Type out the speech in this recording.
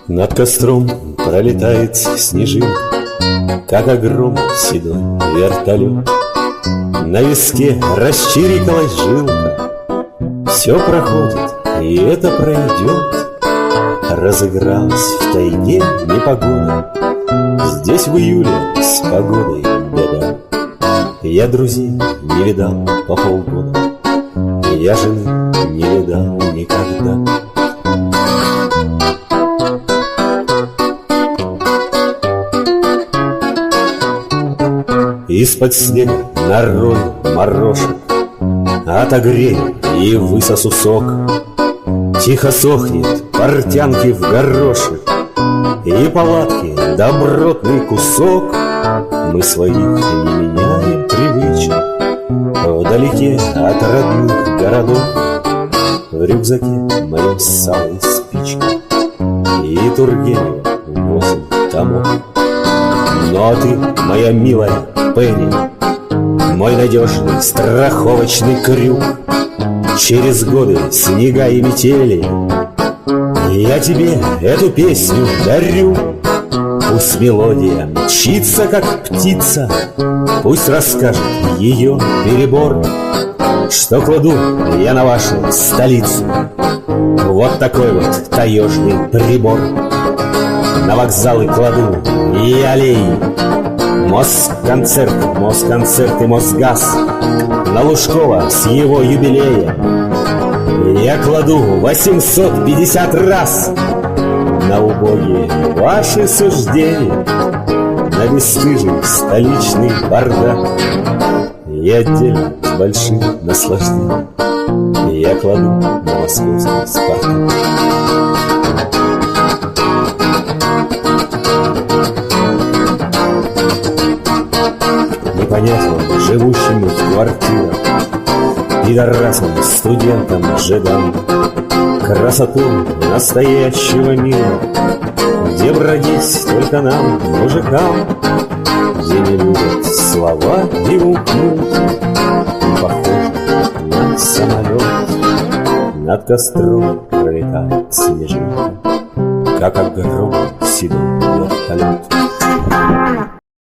Над костром пролетает снежинка, как огромный седой вертолет. На виске расчирикалась жилка. Все проходит, и это пройдет. Разыгралась в тайге непогода. Здесь в июле с погодой беда. Я друзей не видал по полгода. Я жены не видал никогда. Из-под снега нарою морошек, отогрею и высосу сок. Тихо сохнет портянки в горошек, и палатки добротный кусок. Мы своих не меняем привычек. Вдалеке от родных городов в рюкзаке моем сало и спички, и Тургенева 8 томов. Ну а ты, моя милая Пенни, мой надежный страховочный крюк. Через годы снега и метели я тебе эту песню дарю. Пусть мелодия мчится, как птица, пусть расскажет ее перебор, что кладу я на вашу столицу вот такой вот таежный прибор. На вокзалы кладу и аллеи, Москонцерт и Мосгаз, на Лужкова с его юбилея я кладу 850 раз на убогие ваши суждения, на бесстыжий столичный бардак. И отдельно с большим наслаждением я кладу на московский Спартак. Непонятно живущим в квартирах, пидорасам, студентам, жидам, красоту настоящего мира, где бродить только нам, мужикам, где не любят слова и укнуть, и похоже на самолет. Над костром пролетает снежинка, как огромный седой вертолет.